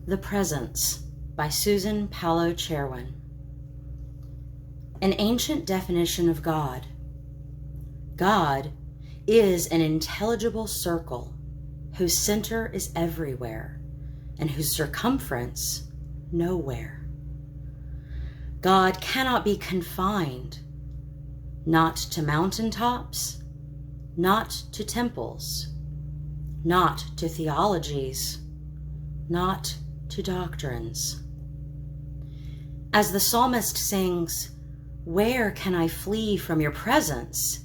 The Presence by Susan Palo Cherwien. An ancient definition of God. God is an intelligible circle whose center is everywhere and whose circumference nowhere. God cannot be confined, not to mountaintops, not to temples, not to theologies, not to doctrines. As the psalmist sings, "Where can I flee from your presence?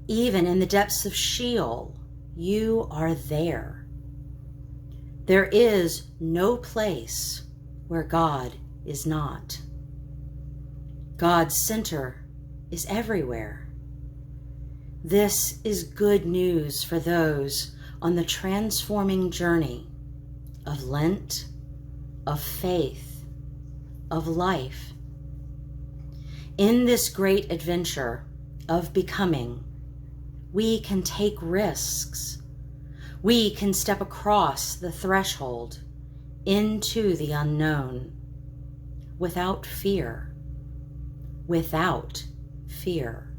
Even in the depths of Sheol, you are there." There is no place where God is not. God's center is everywhere. This is good news for those on the transforming journey of Lent, of faith, of life. In this great adventure of becoming, we can take risks. We can step across the threshold into the unknown without fear. Without fear.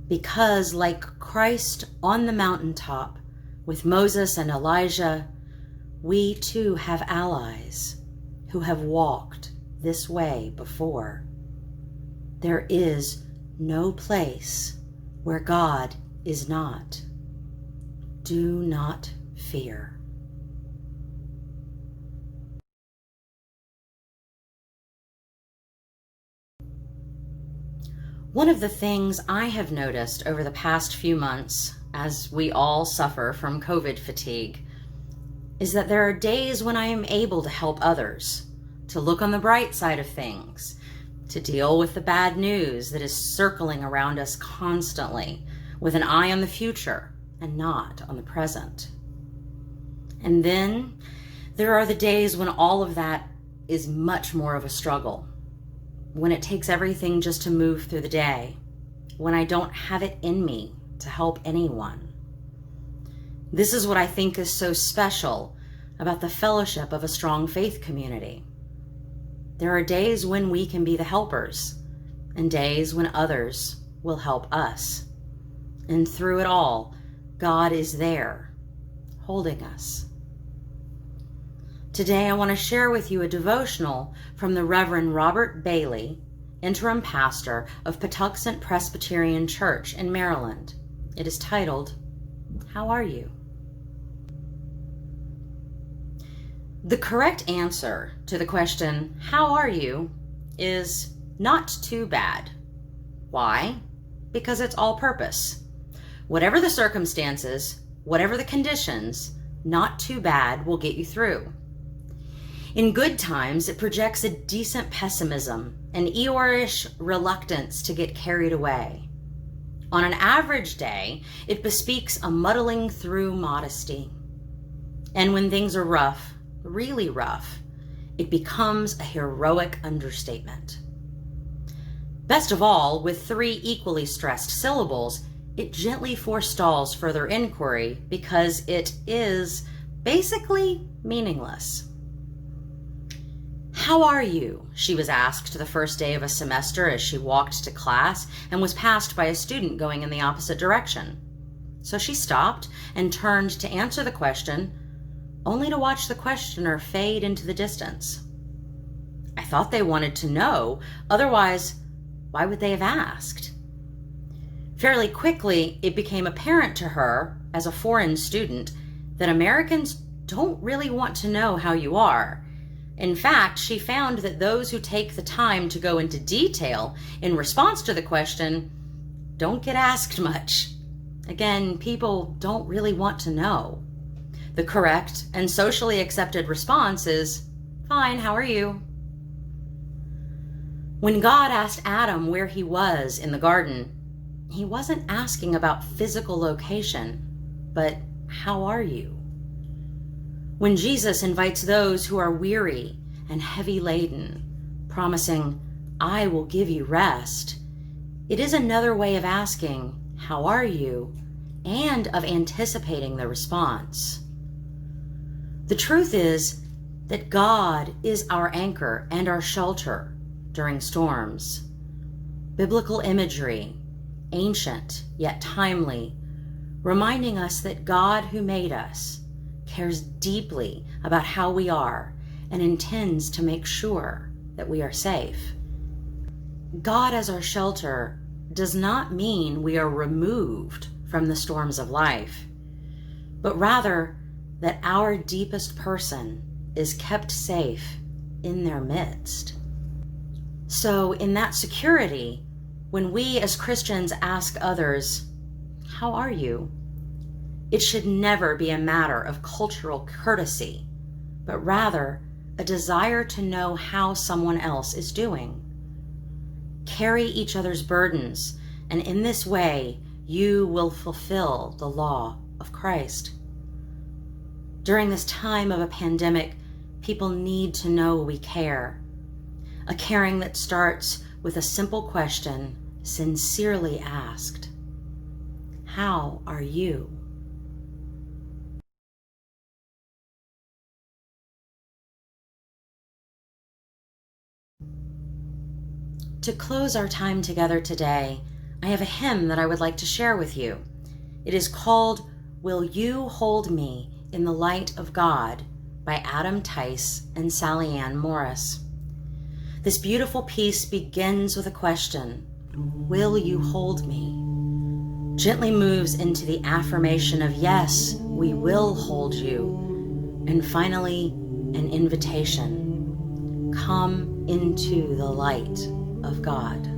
Because like Christ on the mountaintop with Moses and Elijah, we too have allies who have walked this way before. There is no place where God is not. Do not fear. One of the things I have noticed over the past few months, as we all suffer from COVID fatigue, is that there are days when I am able to help others, to look on the bright side of things, to deal with the bad news that is circling around us constantly, with an eye on the future and not on the present. And then there are the days when all of that is much more of a struggle, when it takes everything just to move through the day, when I don't have it in me to help anyone. This is what I think is so special about the fellowship of a strong faith community. There are days when we can be the helpers, and days when others will help us. And through it all, God is there, holding us. Today, I want to share with you a devotional from the Reverend Robert Bayley, Interim pastor of Patuxent Presbyterian Church in Maryland. It is titled, "How Are You?" The correct answer to the question, "How are you?" is not too bad. Why? Because it's all purpose. Whatever the circumstances, whatever the conditions, not too bad will get you through. In good times, it projects a decent pessimism, an Eeyore-ish reluctance to get carried away. On an average day, it bespeaks a muddling through modesty. And when things are rough, really rough, it becomes a heroic understatement. Best of all, with 3 equally stressed syllables, it gently forestalls further inquiry because it is basically meaningless. "How are you?" she was asked the first day of a semester as she walked to class and was passed by a student going in the opposite direction. So she stopped and turned to answer the question, only to watch the questioner fade into the distance. I thought they wanted to know, otherwise, why would they have asked? Fairly quickly, it became apparent to her, as a foreign student, that Americans don't really want to know how you are. In fact, she found that those who take the time to go into detail in response to the question don't get asked much. Again, people don't really want to know. The correct and socially accepted response is, "Fine, how are you?" When God asked Adam where he was in the garden, he wasn't asking about physical location, but how are you? When Jesus invites those who are weary and heavy laden, promising, "I will give you rest," it is another way of asking, "How are you?" and of anticipating the response. The truth is, that God is our anchor and our shelter during storms. Biblical imagery, ancient yet timely, reminding us that God who made us cares deeply about how we are and intends to make sure that we are safe. God as our shelter does not mean we are removed from the storms of life, but rather that our deepest person is kept safe in their midst. So in that security, when we as Christians ask others, "How are you?" it should never be a matter of cultural courtesy, but rather a desire to know how someone else is doing. Carry each other's burdens, and in this way, you will fulfill the law of Christ. During this time of a pandemic, people need to know we care. A caring that starts with a simple question, sincerely asked. How are you? To close our time together today, I have a hymn that I would like to share with you. It is called "Will You Hold Me in the Light of God" by Adam Tice and Sally Ann Morris. This beautiful piece begins with a question, "Will you hold me?" Gently moves into the affirmation of "Yes, we will hold you," and finally an invitation, "Come into the light of God."